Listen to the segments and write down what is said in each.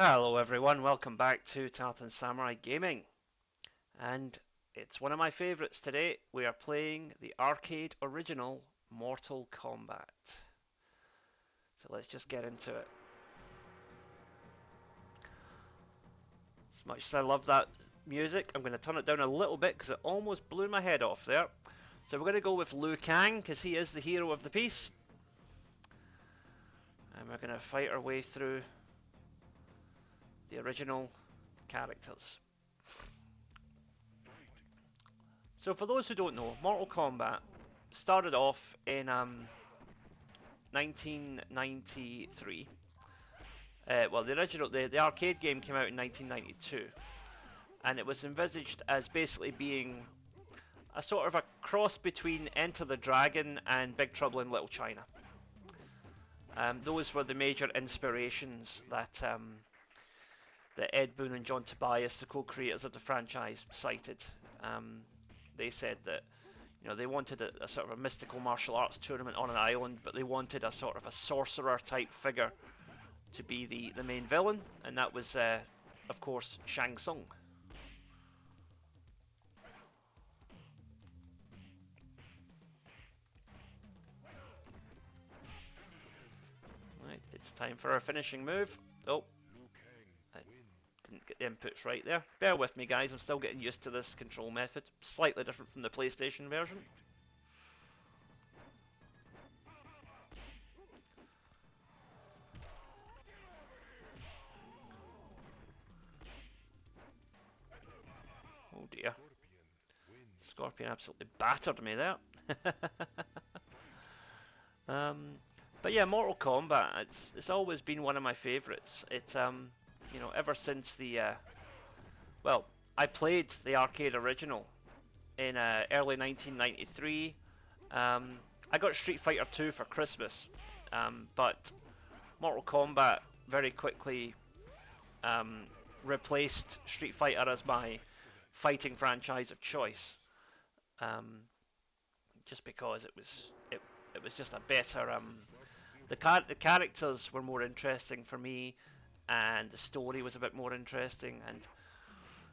Hello everyone, welcome back to Tartan Samurai Gaming. And it's one of my favourites today. We are playing the arcade original Mortal Kombat. So let's just get into it. As much as I love that music, I'm going to turn it down a little bit because it almost blew my head off there. So we're going to go with Liu Kang because he is the hero of the piece. And we're going to fight our way through the original characters. So for those who don't know, Mortal Kombat started off in 1993. Well, the arcade game came out in 1992, and it was envisaged as basically being a sort of a cross between Enter the Dragon and Big Trouble in Little China. Those were the major inspirations that Ed Boon and John Tobias, the co-creators of the franchise, cited. They said that they wanted a sort of a mystical martial arts tournament on an island, but they wanted a sort of a sorcerer type figure to be the main villain, and that was, of course, Shang Tsung. Right, it's time for our finishing move. Oh, I didn't get the inputs right there. Bear with me, guys. I'm still getting used to this control method. Slightly different from the PlayStation version. Oh dear. Scorpion absolutely battered me there. But yeah, Mortal Kombat. It's always been one of my favourites. Ever since well, I played the arcade original in early 1993. I got Street Fighter 2 for Christmas, but Mortal Kombat very quickly replaced Street Fighter as my fighting franchise of choice. Just because it was just a better the characters were more interesting for me, and the story was a bit more interesting, and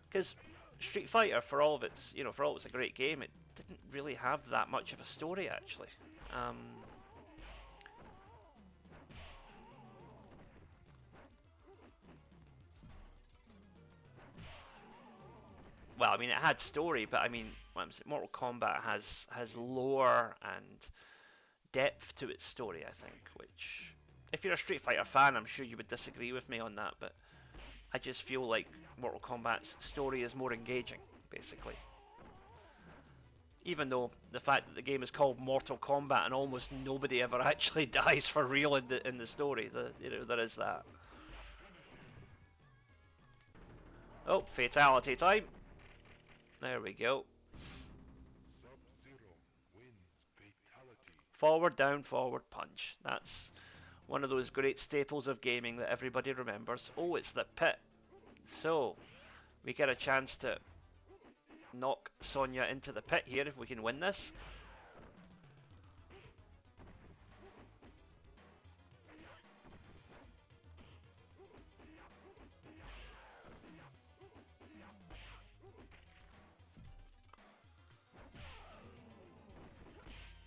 because Street Fighter, for all of its a great game, it didn't really have that much of a story actually. Well, I mean, it had story, but I mean, Mortal Kombat has lore and depth to its story, I think, which, if you're a Street Fighter fan, I'm sure you would disagree with me on that, but I just feel like Mortal Kombat's story is more engaging, basically. Even though the fact that the game is called Mortal Kombat and almost nobody ever actually dies for real in the story, there is that. Oh, fatality time. There we go. Forward, down, forward, punch. That's one of those great staples of gaming that everybody remembers. Oh, it's the pit. So, we get a chance to knock Sonya into the pit here if we can win this.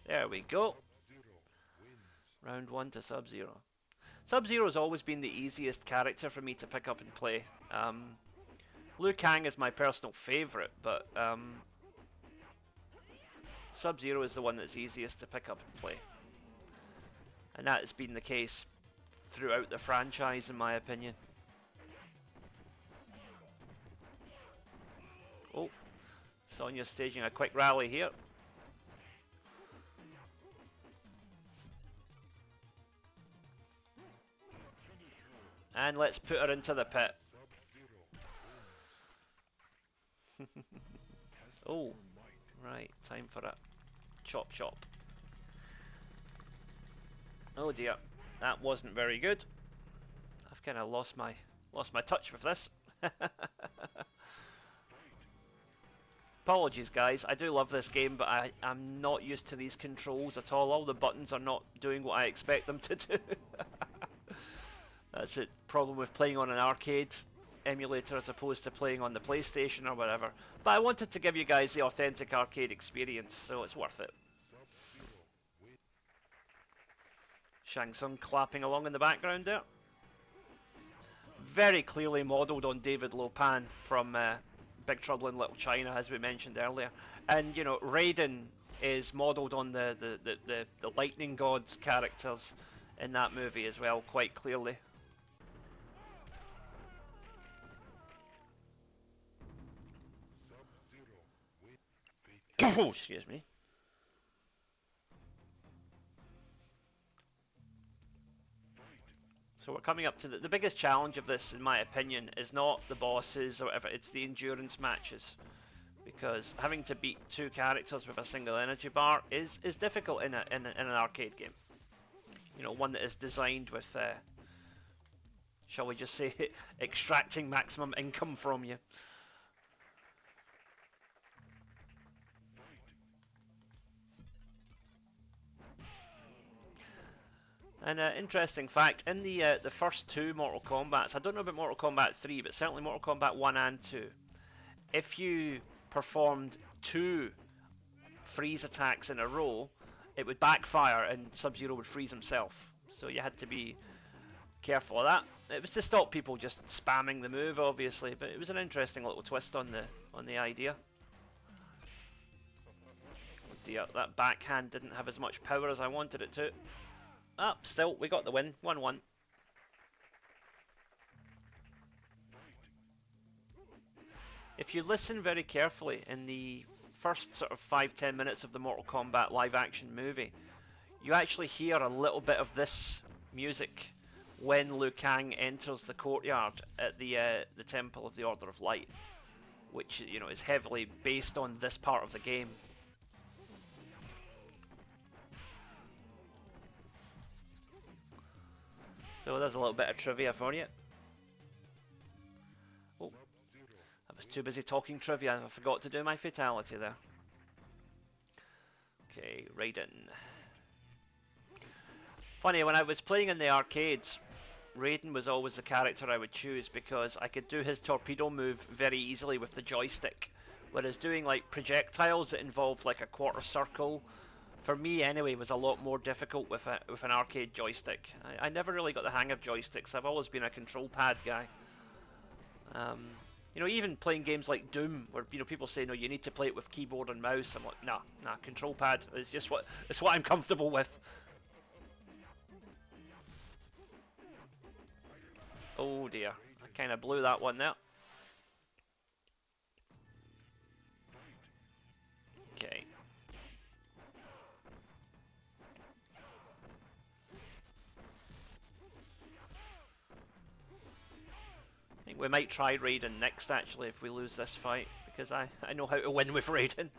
There we go. Round 1 to Sub-Zero. Sub-Zero's always been the easiest character for me to pick up and play. Liu Kang is my personal favourite, but Sub-Zero is the one that's easiest to pick up and play. And that has been the case throughout the franchise, in my opinion. Oh, Sonya's staging a quick rally here. And let's put her into the pit. Oh, right, time for a chop chop. Oh dear, that wasn't very good. I've kind of lost my touch with this. Apologies guys, I do love this game, but I'm not used to these controls at all. All the buttons are not doing what I expect them to do. That's the problem with playing on an arcade emulator as opposed to playing on the PlayStation or whatever. But I wanted to give you guys the authentic arcade experience, so it's worth it. Shang Tsung clapping along in the background there. Very clearly modelled on David Lo Pan from Big Trouble in Little China, as we mentioned earlier. And, you know, Raiden is modelled on the lightning god's characters in that movie as well, quite clearly. Oh, excuse me. So we're coming up to the biggest challenge of this, in my opinion, is not the bosses or whatever, it's the endurance matches. Because having to beat two characters with a single energy bar is difficult in an arcade game. You know, one that is designed with, shall we just say, extracting maximum income from you. And interesting fact, in the first two Mortal Kombats, I don't know about Mortal Kombat 3, but certainly Mortal Kombat 1 and 2, if you performed two freeze attacks in a row, it would backfire and Sub-Zero would freeze himself. So you had to be careful of that. It was to stop people just spamming the move, obviously, but it was an interesting little twist on the idea. Oh dear, that backhand didn't have as much power as I wanted it to. Ah, still, we got the win, 1-1. If you listen very carefully in the first sort of 5-10 minutes of the Mortal Kombat live action movie, you actually hear a little bit of this music when Liu Kang enters the courtyard at the Temple of the Order of Light, which, you know, is heavily based on this part of the game. So there's a little bit of trivia for you. Oh, I was too busy talking trivia, I forgot to do my fatality there. Okay, Raiden. Funny, when I was playing in the arcades, Raiden was always the character I would choose because I could do his torpedo move very easily with the joystick. Whereas doing like projectiles that involved like a quarter circle, for me anyway, was a lot more difficult with an arcade joystick. I never really got the hang of joysticks. I've always been a control pad guy. You know, even playing games like Doom, where, you know, people say no, you need to play it with keyboard and mouse. I'm like, nah, control pad is just what I'm comfortable with. Oh dear, I kind of blew that one there. Okay. I think we might try Raiden next, actually, if we lose this fight, because I know how to win with Raiden.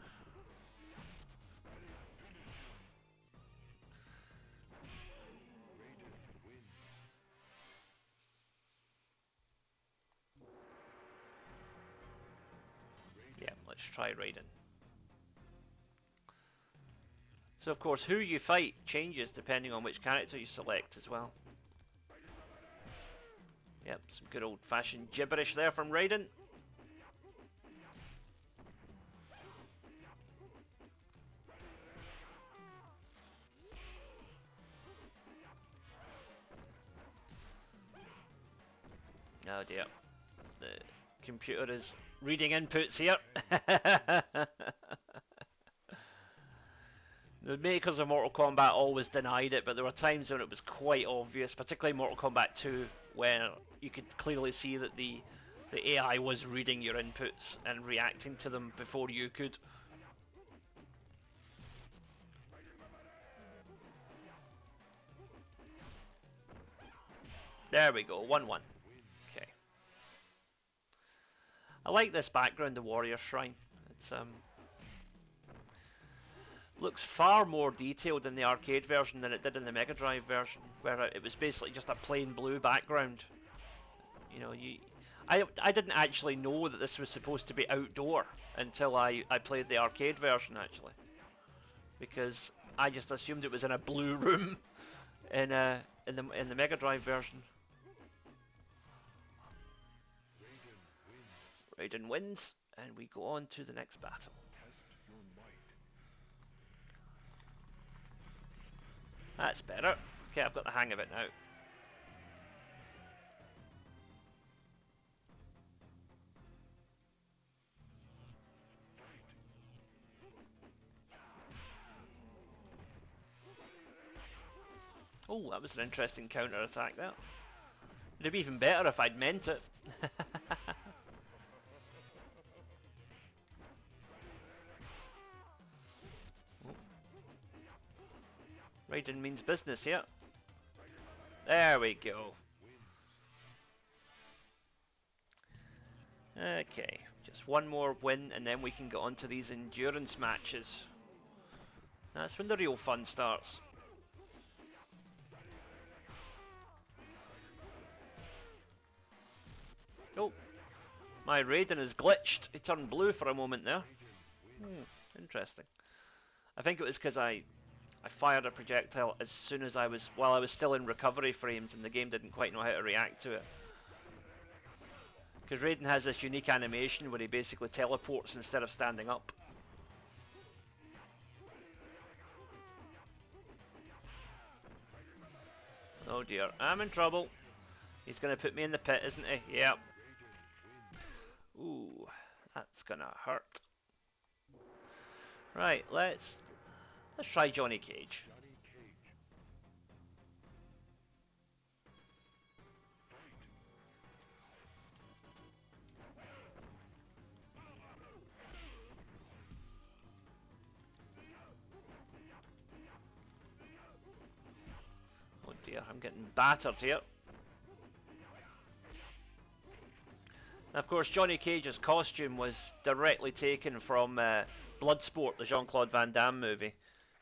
Yeah, let's try Raiden. So of course, who you fight changes depending on which character you select as well. Yep, some good old-fashioned gibberish there from Raiden. Oh dear, the computer is reading inputs here. The makers of Mortal Kombat always denied it, but there were times when it was quite obvious, particularly Mortal Kombat 2, where you could clearly see that the AI was reading your inputs and reacting to them before you could. There we go, 1-1. Okay. I like this background, the Warrior Shrine. It's looks far more detailed in the arcade version than it did in the Mega Drive version, where it was basically just a plain blue background. You know, I didn't actually know that this was supposed to be outdoor until I played the arcade version, actually, because I just assumed it was in a blue room in the Mega Drive version. Raiden wins, and we go on to the next battle. That's better. Okay, I've got the hang of it now. Oh, that was an interesting counter-attack there. It'd be even better if I'd meant it. Raiden means business here. There we go. Okay, just one more win and then we can get on to these endurance matches. That's when the real fun starts. Oh, my Raiden is glitched. He turned blue for a moment there. Interesting. I think it was because I fired a projectile as soon as while I was still in recovery frames and the game didn't quite know how to react to it. Because Raiden has this unique animation where he basically teleports instead of standing up. Oh dear, I'm in trouble. He's going to put me in the pit, isn't he? Yep. Ooh, that's going to hurt. Right, let's try Johnny Cage. Oh dear, I'm getting battered here. And of course, Johnny Cage's costume was directly taken from Bloodsport, the Jean-Claude Van Damme movie,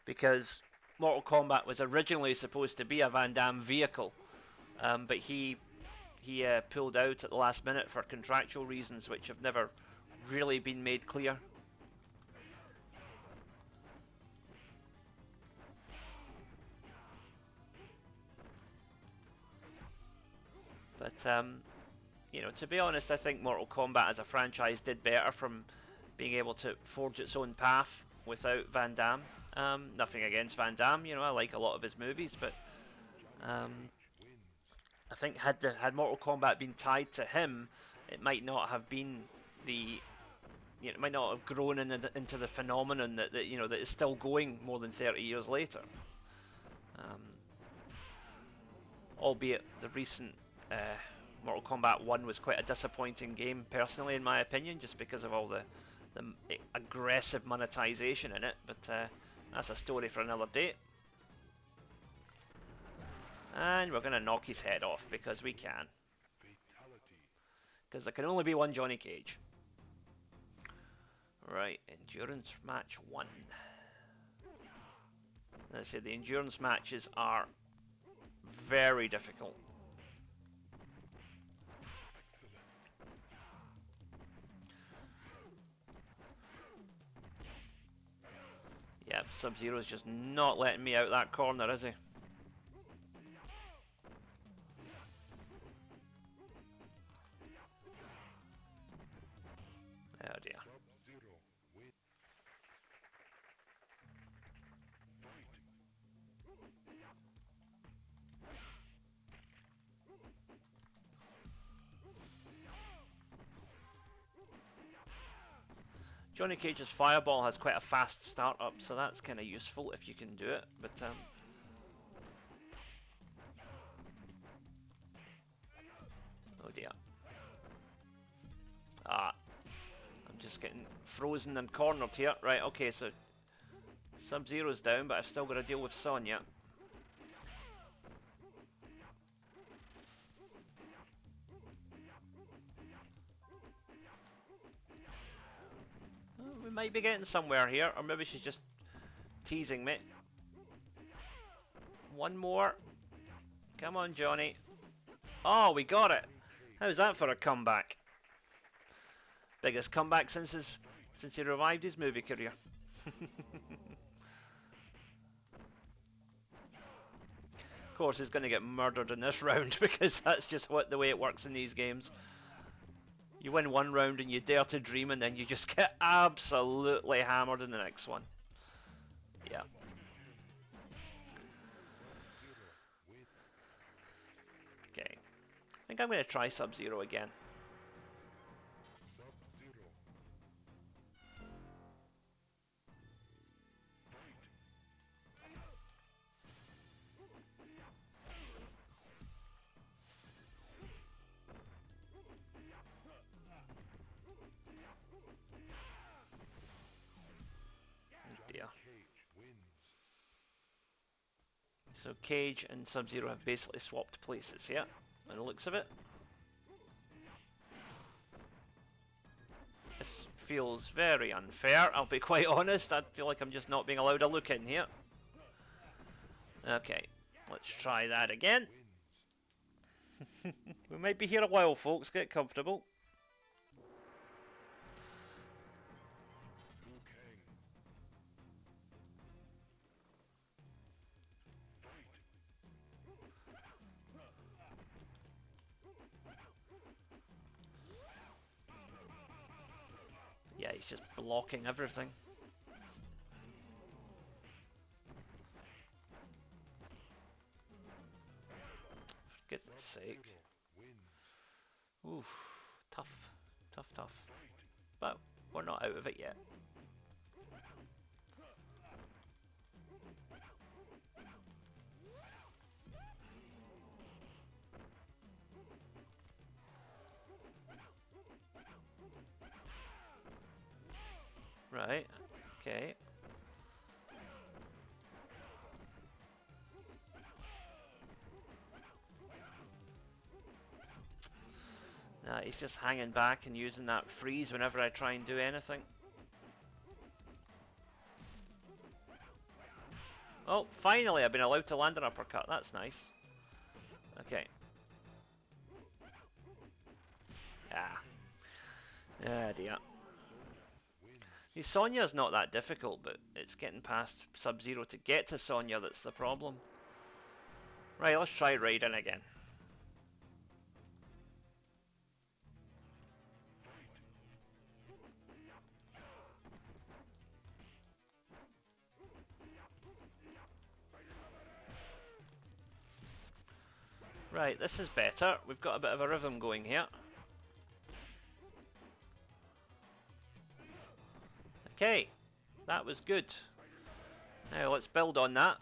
because Mortal Kombat was originally supposed to be a Van Damme vehicle, but he pulled out at the last minute for contractual reasons which have never really been made clear. But you know, to be honest, I think Mortal Kombat as a franchise did better from being able to forge its own path without Van Damme. Nothing against Van Damme, you know, I like a lot of his movies, but I think had Mortal Kombat been tied to him, it might not have been it might not have grown into the phenomenon that you know that is still going more than 30 years later. Albeit the recent Mortal Kombat 1 was quite a disappointing game, personally, in my opinion, just because of all the aggressive monetization in it, but that's a story for another day. And we're going to knock his head off, because we can. Because there can only be one Johnny Cage. Right, endurance match 1. As I say, the endurance matches are very difficult. Yep, Sub-Zero's just not letting me out that corner, is he? Oh dear. Johnny Cage's Fireball has quite a fast startup, so that's kind of useful if you can do it, but oh dear. I'm just getting frozen and cornered here. Right, okay, so Sub-Zero's down, but I've still got to deal with Sonya. We might be getting somewhere here, or maybe she's just teasing me. One more. Come on, Johnny. Oh, we got it. How's that for a comeback? Biggest comeback since he revived his movie career. Of course, he's going to get murdered in this round because that's just the way it works in these games. You win one round and you dare to dream, and then you just get absolutely hammered in the next one. Yeah. Okay. I think I'm going to try Sub-Zero again. Dear. So Cage and Sub-Zero have basically swapped places, yeah, by the looks of it. This feels very unfair, I'll be quite honest. I feel like I'm just not being allowed a look in here. Okay, let's try that again. We might be here a while, folks. Get comfortable. Yeah, he's just blocking everything. For goodness sake. Oof, tough, tough, tough. But we're not out of it yet. Right, okay. Nah, he's just hanging back and using that freeze whenever I try and do anything. Oh, finally I've been allowed to land an uppercut. That's nice. Okay. Ah. Ah, dear. See, Sonya's not that difficult, but it's getting past Sub-Zero to get to Sonya that's the problem. Right, let's try Raiden again. Right, this is better. We've got a bit of a rhythm going here. Okay, that was good. Now let's build on that.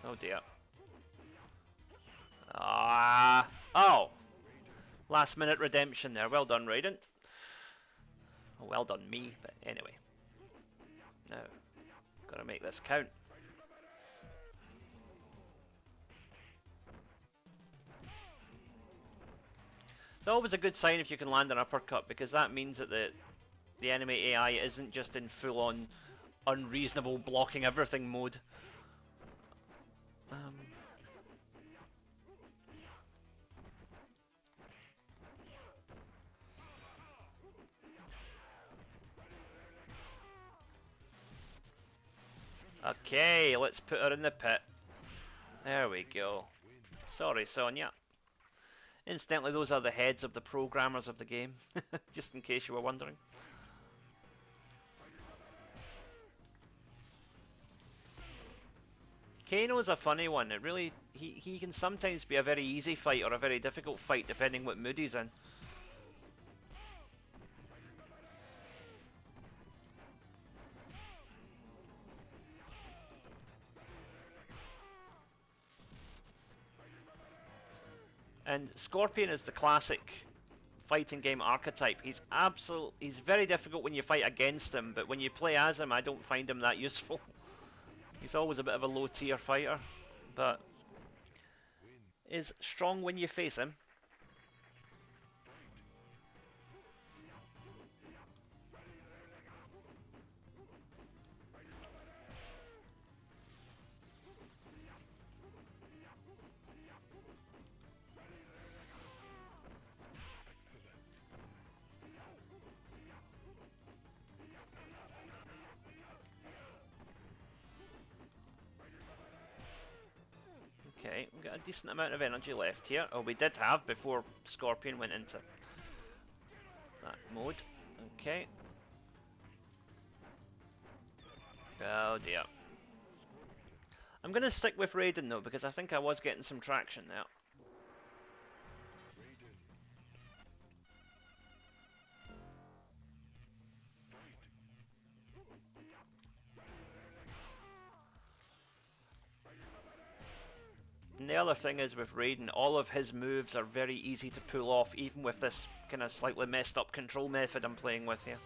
Oh dear. Ah, oh! Last minute redemption there. Well done, Raiden. Well done, me, but anyway. Now, gotta make this count. It's always a good sign if you can land an uppercut, because that means that the enemy AI isn't just in full-on unreasonable blocking everything mode. Okay, let's put her in the pit. There we go. Sorry, Sonya. Incidentally, those are the heads of the programmers of the game, just in case you were wondering. Kano's a funny one. It really he can sometimes be a very easy fight or a very difficult fight depending what mood he's in. And Scorpion is the classic fighting game archetype. He's very difficult when you fight against him, but when you play as him, I don't find him that useful. He's always a bit of a low tier fighter, but is strong when you face him. decent amount of energy left here. Oh, we did have before Scorpion went into that mode. Okay. Oh dear. I'm going to stick with Raiden though, because I think I was getting some traction there. And the other thing is with Raiden, all of his moves are very easy to pull off, even with this kind of slightly messed up control method I'm playing with here.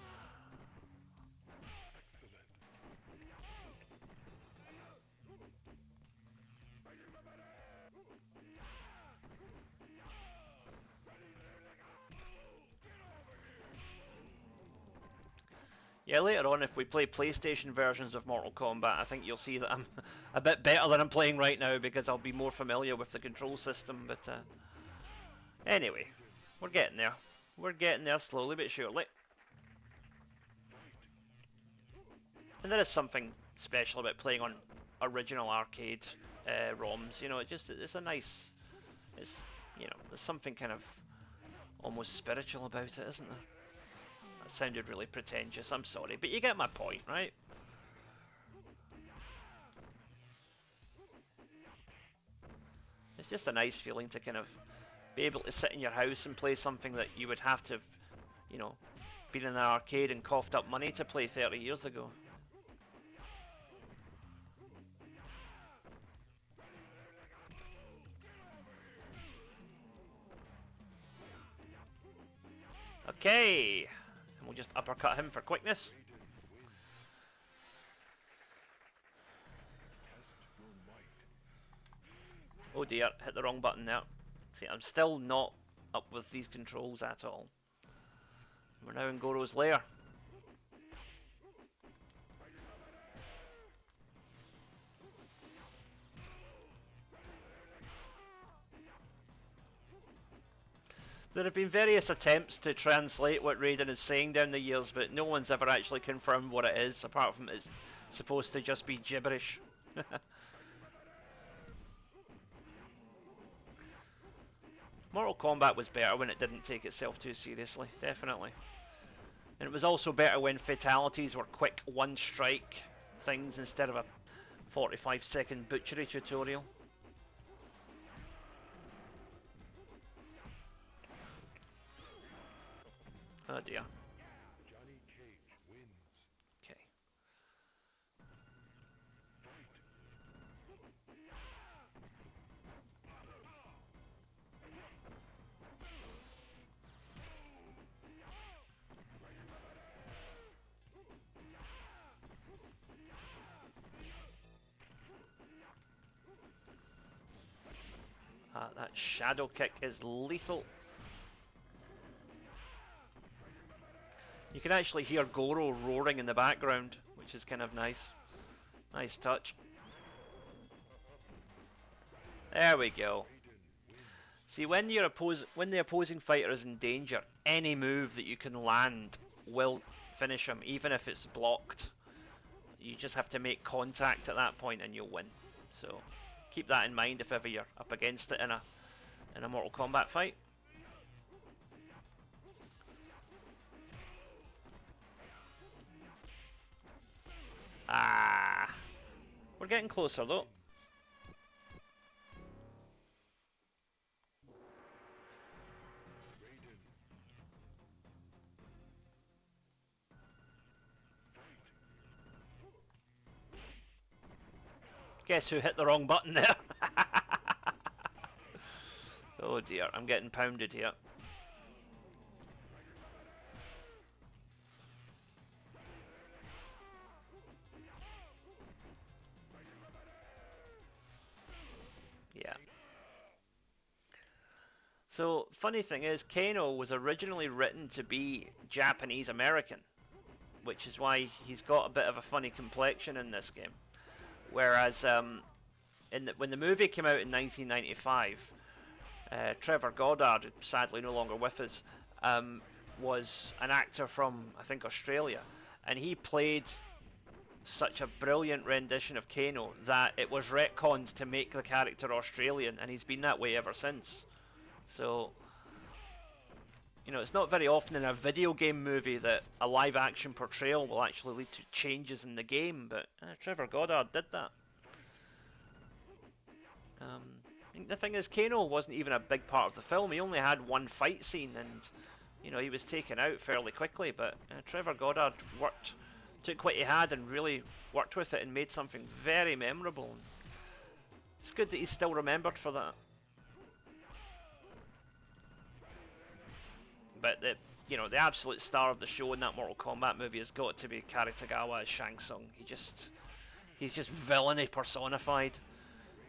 Yeah, later on, if we play PlayStation versions of Mortal Kombat, I think you'll see that I'm a bit better than I'm playing right now, because I'll be more familiar with the control system, but anyway, we're getting there. We're getting there slowly but surely. And there is something special about playing on original arcade ROMs, you know, it's a nice, you know, there's something kind of almost spiritual about it, isn't there? That sounded really pretentious, I'm sorry, but you get my point, right? It's just a nice feeling to kind of be able to sit in your house and play something that you would have to have, you know, been in an arcade and coughed up money to play 30 years ago. Okay, and we'll just uppercut him for quickness. Oh dear, hit the wrong button there. See, I'm still not up with these controls at all. We're now in Goro's lair. There have been various attempts to translate what Raiden is saying down the years, but no one's ever actually confirmed what it is, apart from it's supposed to just be gibberish. Mortal Kombat was better when it didn't take itself too seriously, definitely. And it was also better when fatalities were quick one-strike things instead of a 45-second butchery tutorial. Oh dear. Okay. That shadow kick is lethal. You can actually hear Goro roaring in the background, which is kind of nice. Nice touch. There we go. See, when the opposing fighter is in danger, any move that you can land will finish him, even if it's blocked. You just have to make contact at that point and you'll win. So keep that in mind if ever you're up against it in a Mortal Kombat fight. Ah, we're getting closer though. Guess who hit the wrong button there? Oh dear, I'm getting pounded here. Yeah. So, funny thing is, Kano was originally written to be Japanese American, which is why he's got a bit of a funny complexion in this game. Whereas, when the movie came out in 1995, Trevor Goddard, sadly no longer with us, was an actor from, I think, Australia, and he played such a brilliant rendition of Kano that it was retconned to make the character Australian, and he's been that way ever since. So, you know, it's not very often in a video game movie that a live action portrayal will actually lead to changes in the game, but Trevor Goddard did that. The thing is, Kano wasn't even a big part of the film. He only had one fight scene, and you know, he was taken out fairly quickly. But Trevor Goddard took what he had and really worked with it and made something very memorable. It's good that he's still remembered for that. But the absolute star of the show in that Mortal Kombat movie has got to be Karitagawa as Shang Tsung. He's just villainy personified.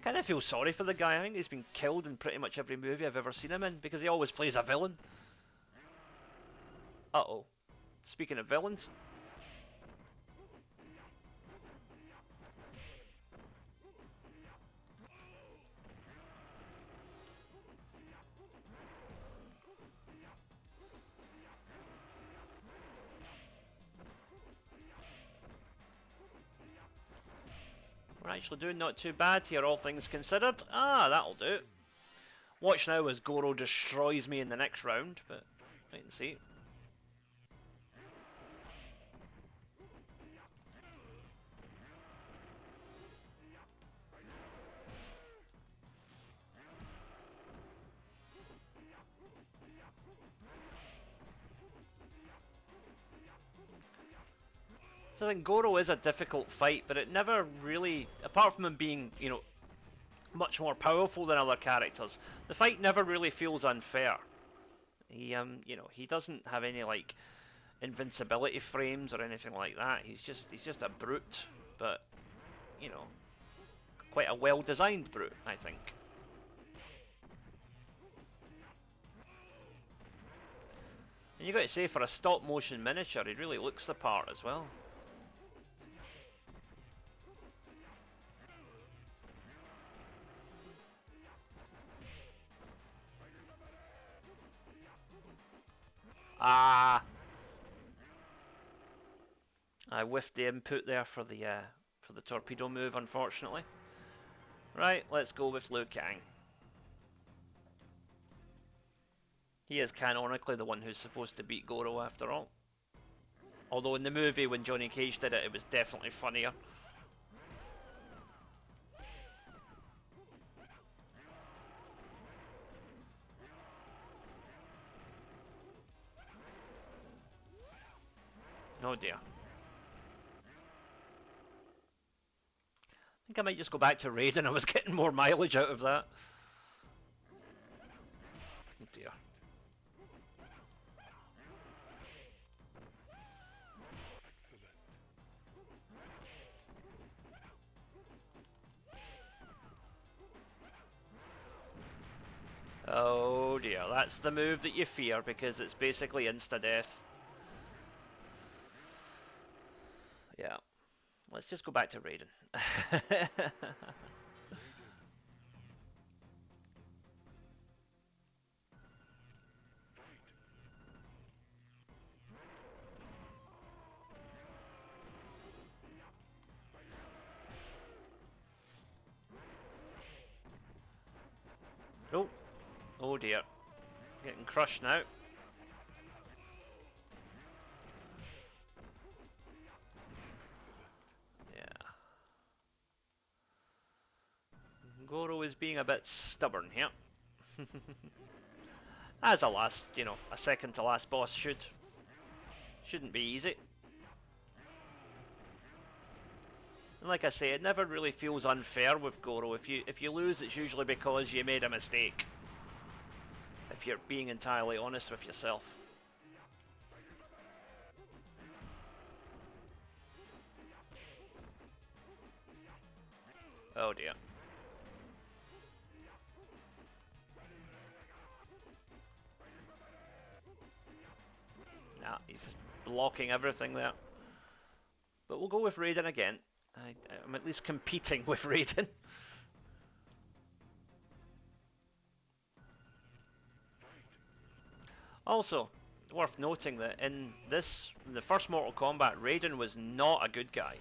Kind of feel sorry for the guy. I think he's been killed in pretty much every movie I've ever seen him in because he always plays a villain. Uh-oh. Speaking of villains. We're actually doing not too bad here, all things considered. Ah, that'll do. Watch now as Goro destroys me in the next round, but wait and see. So I think Goro is a difficult fight, but it never really, apart from him being, you know, much more powerful than other characters, the fight never really feels unfair. He, you know, he doesn't have any like invincibility frames or anything like that. He's just a brute, but you know, quite a well-designed brute, I think. And you got to say, for a stop-motion miniature, he really looks the part as well. Ah, I whiffed the input there for the torpedo move, unfortunately. Right, let's go with Liu Kang. He is canonically the one who's supposed to beat Goro after all. Although in the movie when Johnny Cage did it, it was definitely funnier. Oh dear. I think I might just go back to Raiden. I was getting more mileage out of that. Oh dear. Oh dear, that's the move that you fear because it's basically insta-death. Yeah. Let's just go back to Raiden. Oh. Oh dear. Getting crushed now. Goro is being a bit stubborn here. As a second to last boss shouldn't be easy. And like I say, it never really feels unfair with Goro. If you lose, it's usually because you made a mistake. If you're being entirely honest with yourself. Oh dear. Nah, he's blocking everything there. But we'll go with Raiden again. I'm at least competing with Raiden. Also, worth noting that in the first Mortal Kombat, Raiden was not a good guy.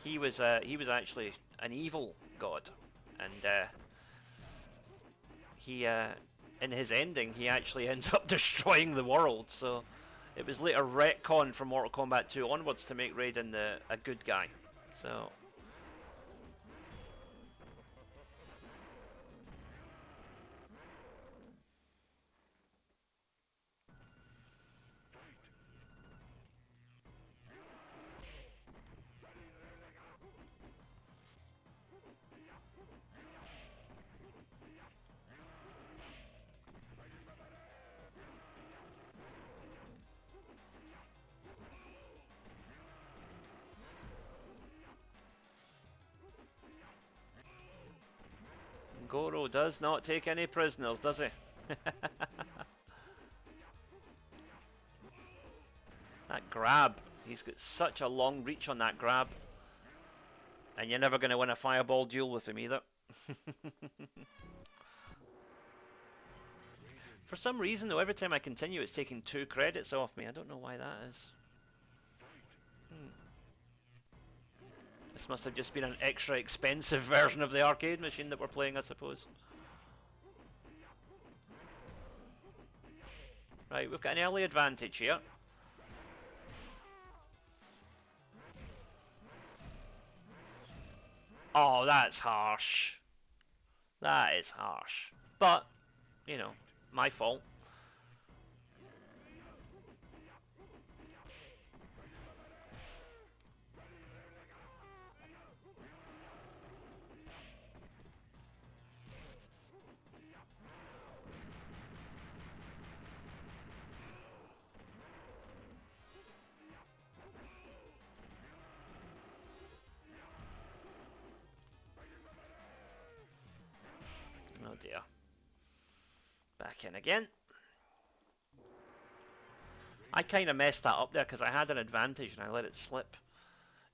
He was actually an evil god, and he in his ending he actually ends up destroying the world. So it was later retconned from Mortal Kombat 2 onwards to make Raiden a good guy. So Goro does not take any prisoners, does he? That grab, he's got such a long reach on that grab. And you're never going to win a fireball duel with him either. For some reason though, every time I continue it's taking 2 credits off me. I don't know why that is. This must have just been an extra expensive version of the arcade machine that we're playing, I suppose. Right, we've got an early advantage here. Oh, that's harsh. That is harsh. But, you know, my fault. Oh dear. Back in again. I kind of messed that up there because I had an advantage and I let it slip.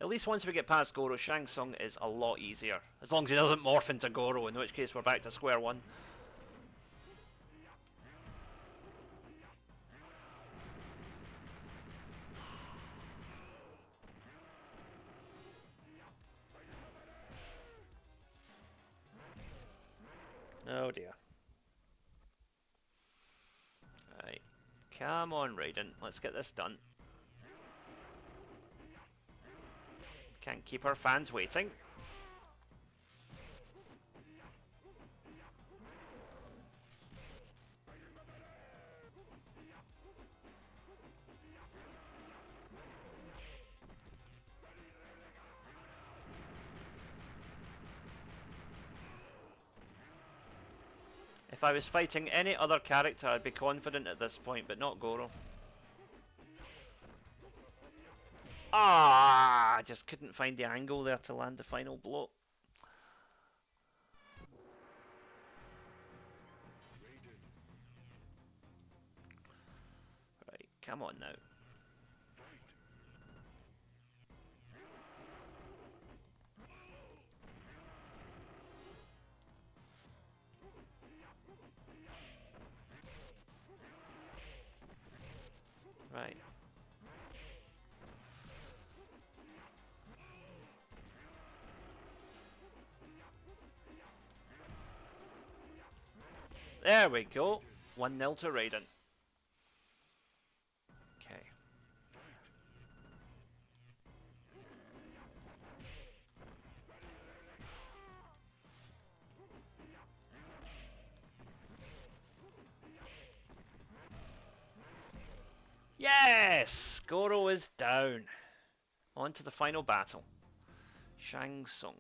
At least once we get past Goro, Shang Tsung is a lot easier. As long as he doesn't morph into Goro, in which case we're back to square one. Oh dear. Right. Come on, Raiden. Let's get this done. Can't keep our fans waiting. If I was fighting any other character, I'd be confident at this point, but not Goro. Ah, I just couldn't find the angle there to land the final blow. Right, come on now. Right. There we go. 1-0 to Raiden. Okay. Yes! Goro is down. On to the final battle. Shang Tsung.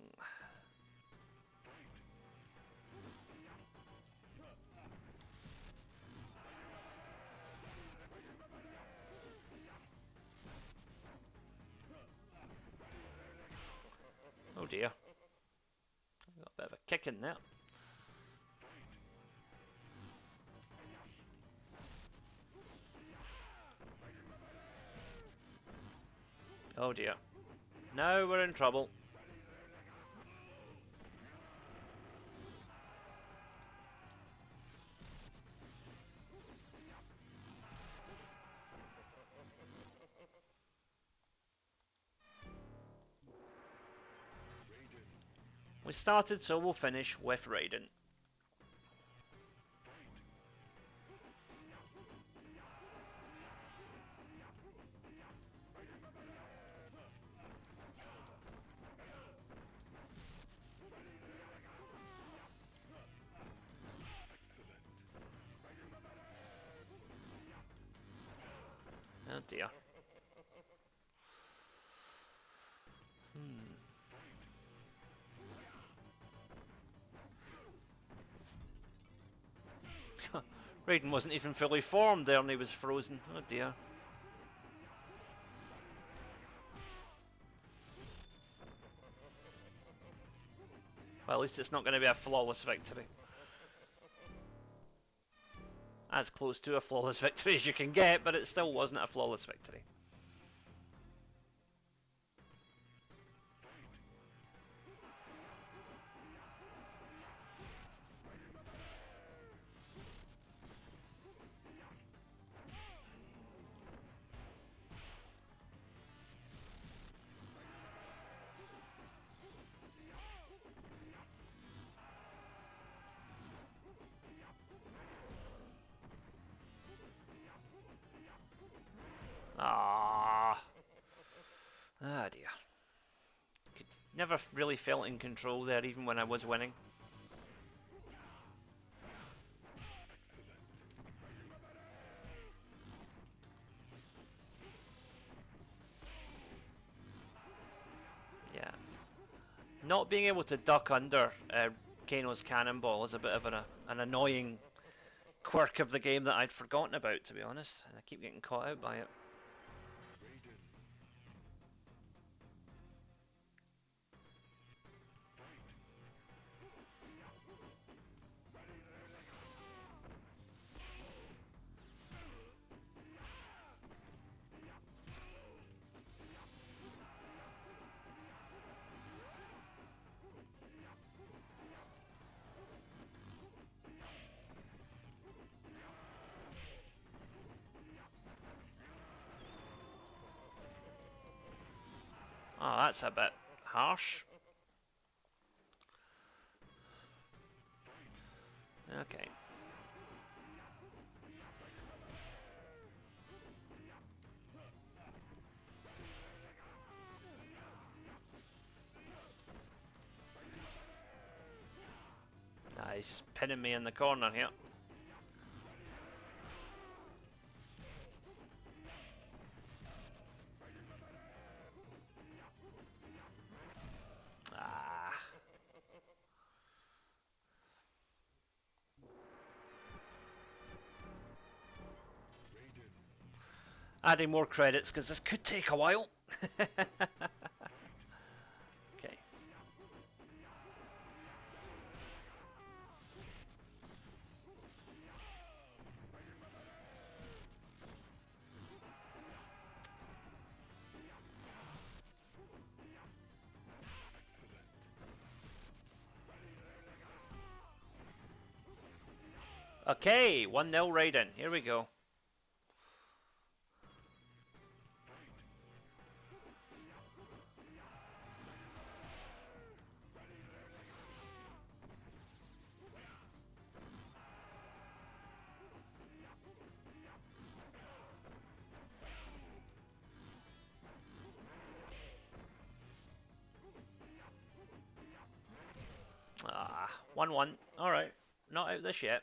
Oh dear. Got a bit of a kick in there. Oh dear. Now we're in trouble. We started, so we'll finish with Raiden. Oh dear. Raiden wasn't even fully formed there and he was frozen. Oh dear. Well, at least it's not going to be a flawless victory. As close to a flawless victory as you can get, but it still wasn't a flawless victory. Ah dear. Never really felt in control there, even when I was winning. Yeah. Not being able to duck under Kano's cannonball is a bit of an annoying quirk of the game that I'd forgotten about, to be honest. And I keep getting caught out by it. Oh, that's a bit harsh. Okay. He's pinning me in the corner here. Adding more credits because this could take a while. Okay. Okay, 1-0 Raiden. Here we go. Ah, 1-1. Alright, not out this yet.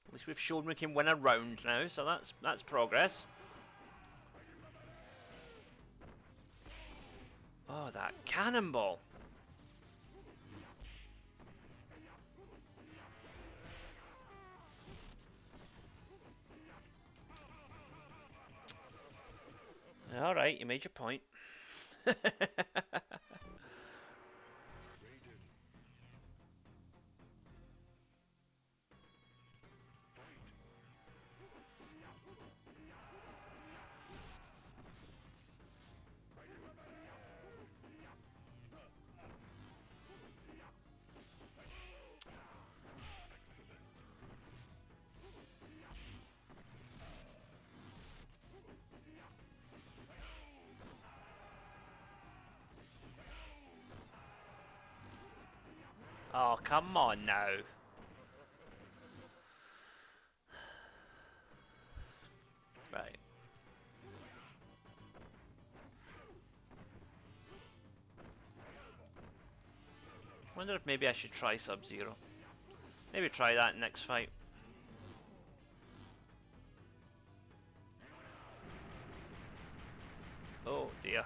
At least we've shown we can win a round now, so that's progress. Oh, that cannonball. Alright, you made your point. come on now. Right. Wonder if maybe I should try Sub-Zero. Maybe try that next fight. Oh dear.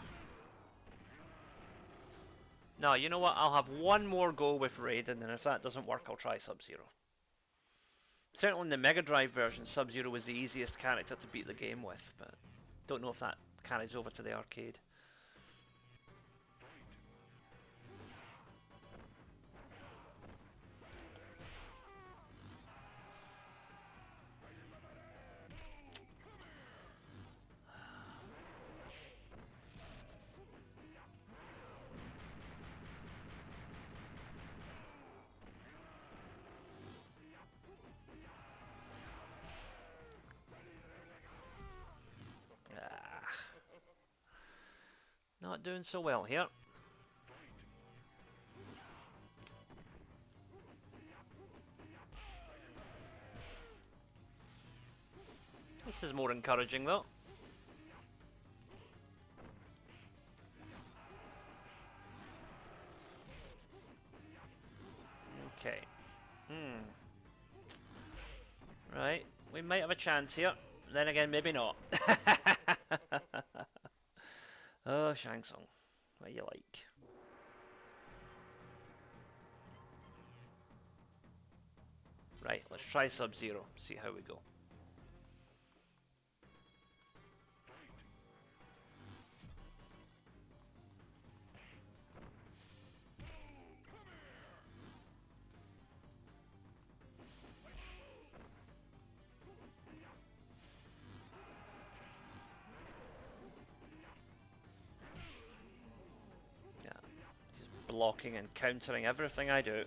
No, you know what? I'll have one more go with Raiden, and if that doesn't work, I'll try Sub-Zero. Certainly in the Mega Drive version, Sub-Zero was the easiest character to beat the game with, but don't know if that carries over to the arcade. Not doing so well here. This is more encouraging though. Okay. Right, we might have a chance here. Then again, maybe not. Oh, Shang Tsung. What do you like? Right, let's try Sub-Zero. See how we go. Yeah, just blocking and countering everything I do.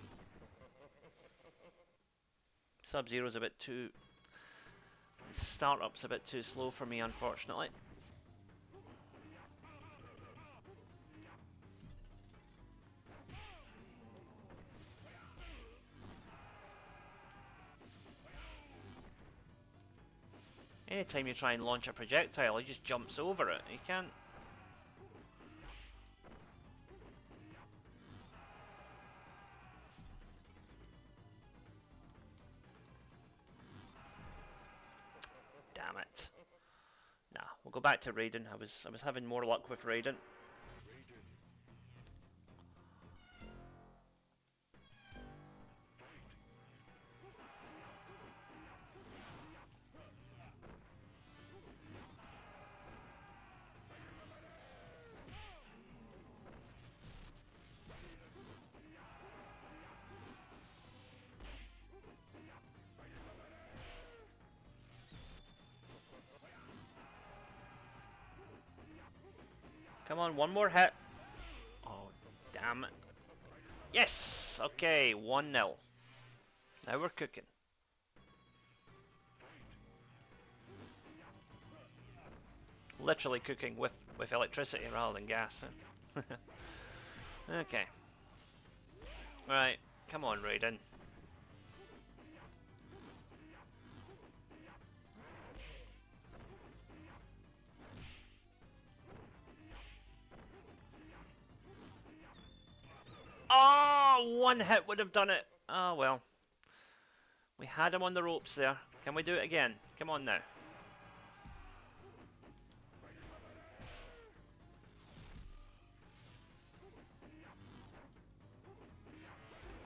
Sub-Zero's a bit too... Startup's a bit too slow for me, unfortunately. Anytime you try and launch a projectile, he just jumps over it. You can't... Damn it. Nah, we'll go back to Raiden. I was having more luck with Raiden. Come on, one more hit. Oh, damn it. Yes! Okay, 1-0. Now we're cooking. Literally cooking with electricity rather than gas. Okay. Right, come on, Raiden. Oh, one hit would have done it. Oh, well. We had him on the ropes there. Can we do it again? Come on now.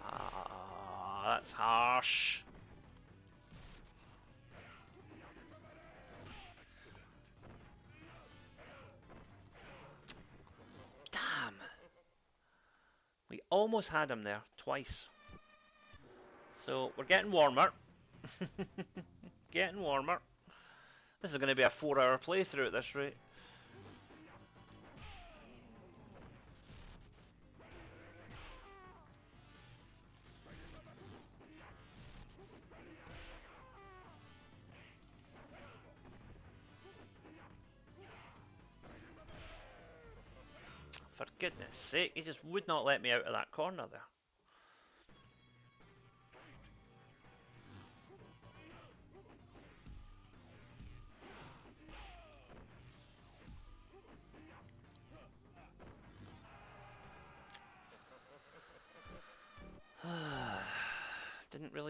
Ah, that's harsh. Damn. We almost had him there, twice. So, we're getting warmer. Getting warmer. This is going to be a 4-hour playthrough at this rate. For goodness sake, he just would not let me out of that corner there.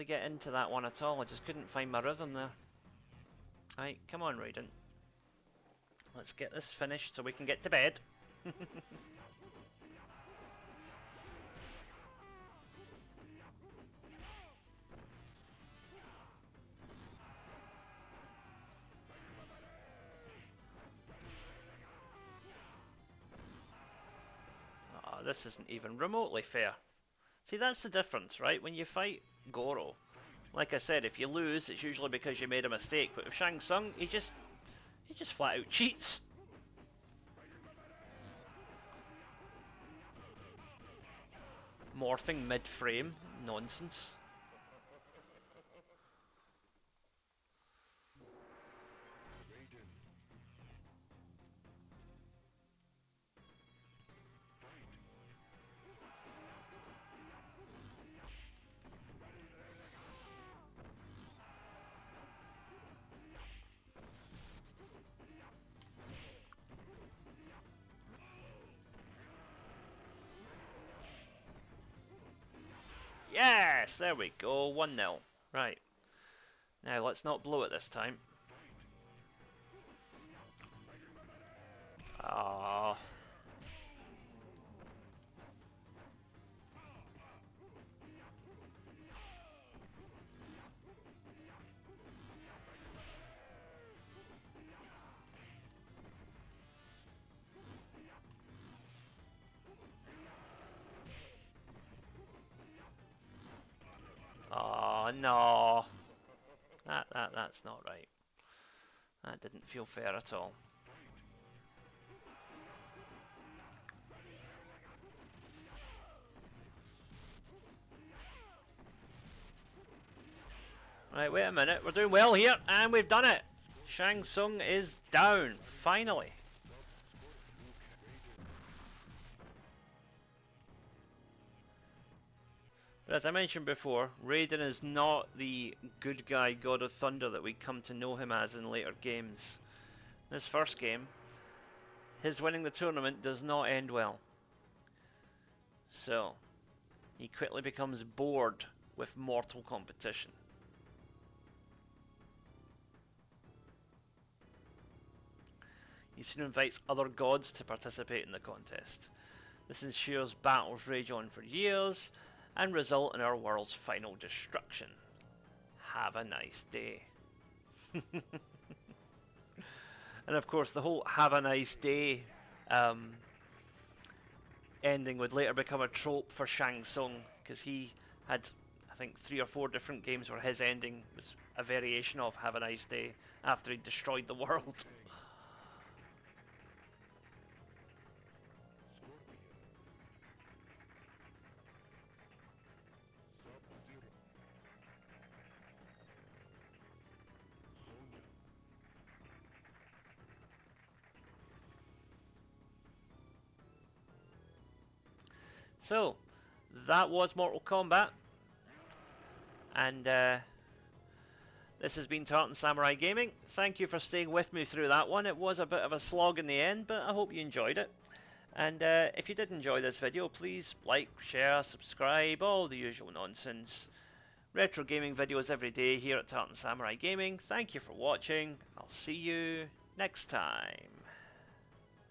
really get into that one at all. I just couldn't find my rhythm there. Right, come on, Raiden. Let's get this finished so we can get to bed. Oh, this isn't even remotely fair. See, that's the difference, right? When you fight Goro, like I said, if you lose, it's usually because you made a mistake. But with Shang Tsung, he just flat out cheats. Morphing mid-frame, nonsense. Yes, there we go, 1-0. Right. Now let's not blow it this time. Ah. Oh no. That's not right. That didn't feel fair at all. Right, wait a minute. We're doing well here, and we've done it. Shang Tsung is down, finally. But as I mentioned before, Raiden is not the good guy God of Thunder that we come to know him as in later games. This first game, his winning the tournament does not end well. So, he quickly becomes bored with mortal competition. He soon invites other gods to participate in the contest. This ensures battles rage on for years and result in our world's final destruction. Have a nice day. And of course, the whole "have a nice day" ending would later become a trope for Shang Tsung, because he had, I think, 3 or 4 different games where his ending was a variation of "have a nice day" after he destroyed the world. So, that was Mortal Kombat, and this has been Tartan Samurai Gaming. Thank you for staying with me through that one. It was a bit of a slog in the end, but I hope you enjoyed it. And if you did enjoy this video, please like, share, subscribe, all the usual nonsense. Retro gaming videos every day here at Tartan Samurai Gaming. Thank you for watching. I'll see you next time.